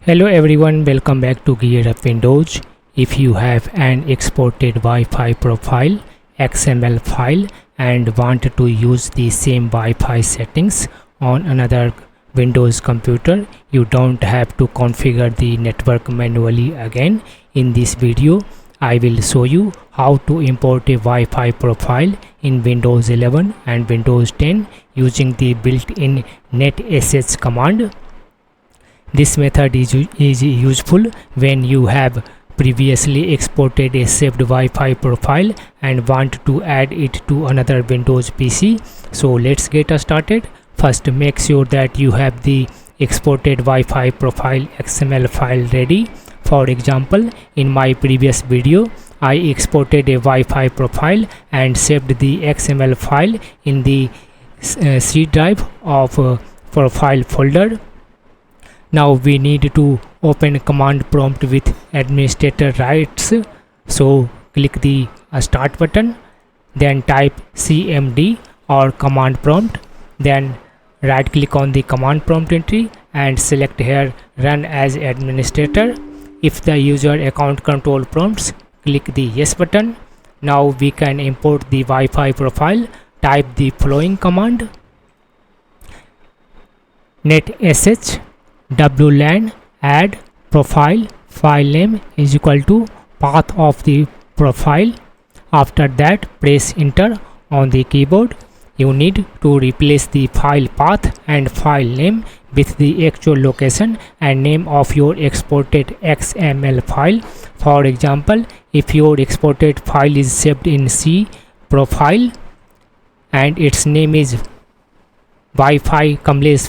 Hello everyone, welcome back to GearUpWindows. If you have an exported Wi-Fi profile XML file and want to use the same Wi-Fi settings on another Windows computer, you don't have to configure the network manually again. In this video, I will show you how to import a Wi-Fi profile in Windows 11 and Windows 10 using the built-in netsh command. This method is useful when you have previously exported a saved Wi-Fi profile and want to add it to another Windows PC. So let's get started. First, make sure that you have the exported Wi-Fi profile XML file ready. For example, in my previous video, I exported a Wi-Fi profile and saved the XML file in the C drive of profile folder. Now we need to open command prompt with administrator rights. So click the start button, then type cmd or command prompt, then right click on the command prompt entry and select here run as administrator. If the user account control prompts, click the yes button. Now we can import the Wi-Fi profile. Type the following command: netsh wlan add profile filename is equal to path of the profile. After that, press enter on the keyboard. You need to replace the file path and file name with the actual location and name of your exported XML file. For example, if your exported file is saved in C profile and its name is Wi-Fi Kamlesh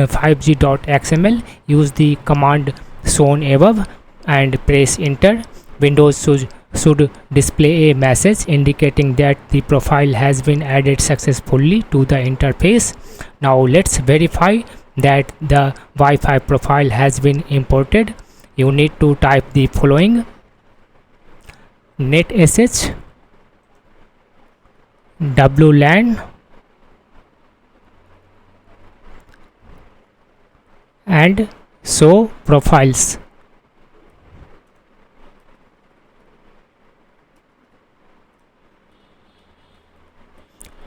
5G.xml, use the command shown above and press enter. Windows should display a message indicating that the profile has been added successfully to the interface. Now let's verify that the Wi-Fi profile has been imported. You need to type the following: netsh wlan and show profiles.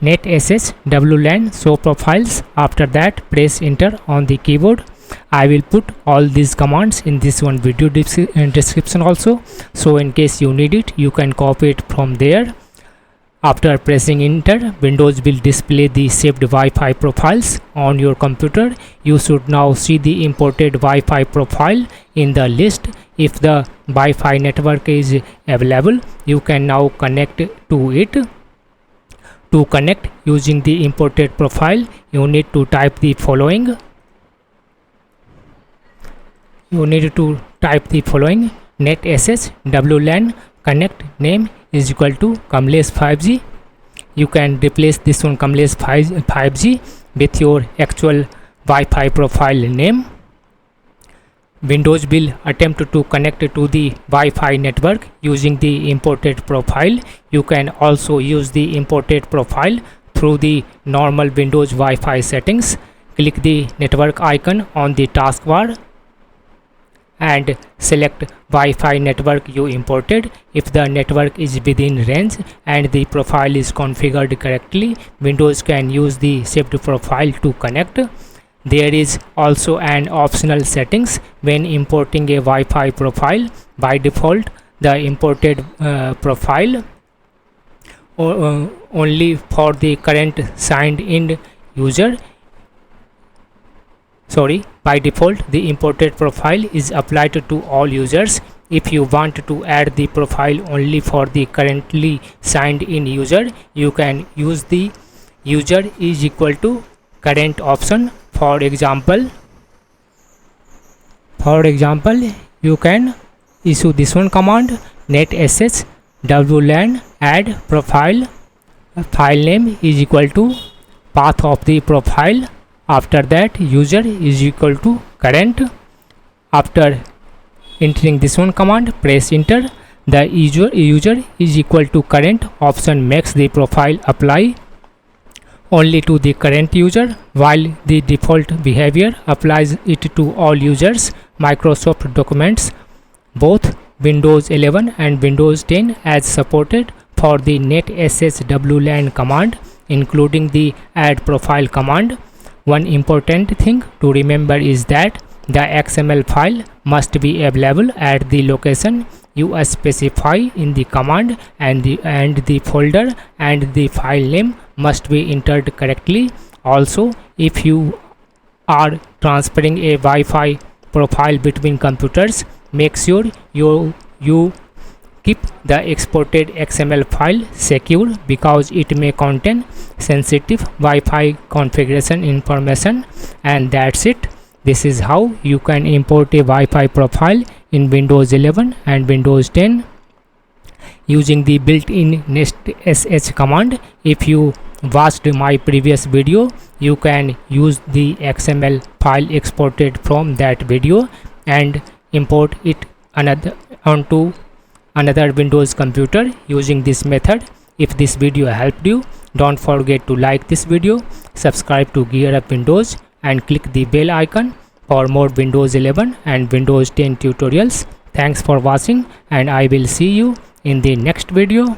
netsh wlan show profiles. After that, press enter on the keyboard. I will put all these commands in this one video description also, so in case you need it, you can copy it from there. After pressing enter, Windows will display the saved Wi-Fi profiles on your computer. You should now see the imported Wi-Fi profile in the list. If the Wi-Fi network is available, you can now connect to it. To connect using the imported profile, you need to type the following. netsh wlan connect name is equal to Kamlesh 5G. You can replace this one Kamlesh 5G with your actual Wi-Fi profile name. Windows will attempt to connect to the Wi-Fi network using the imported profile. You can also use the imported profile through the normal Windows Wi-Fi settings. Click the network icon on the taskbar and select Wi-Fi network you imported. If the network is within range and the profile is configured correctly, Windows can use the saved profile to connect. There is also an optional settings when importing a Wi-Fi profile. By default, the imported profile only for the current signed in user. By default, the imported profile is applied to all users. If you want to add the profile only for the currently signed in user, you can use the user is equal to current option. For example, you can issue this one command: netsh wlan add profile file name is equal to path of the profile. After that, user is equal to current. After entering this one command, press enter. The user is equal to current option makes the profile apply only to the current user, while the default behavior applies it to all users. Microsoft documents both Windows 11 and Windows 10 as supported for the netsh wlan command, including the add profile command. One important thing to remember is that the XML file must be available at the location you specify in the command, and the folder and the file name must be entered correctly. Also, if you are transferring a Wi-Fi profile between computers, make sure you keep the exported XML file secure, because it may contain sensitive Wi-Fi configuration information. And that's it. This is how you can import a Wi-Fi profile in Windows 11 and Windows 10 using the built-in netsh command. If you watched my previous video, you can use the XML file exported from that video and import it onto another Windows computer using this method. If this video helped you, don't forget to like this video, subscribe to GearUpWindows and click the bell icon for more Windows 11 and Windows 10 tutorials. Thanks for watching, and I will see you in the next video.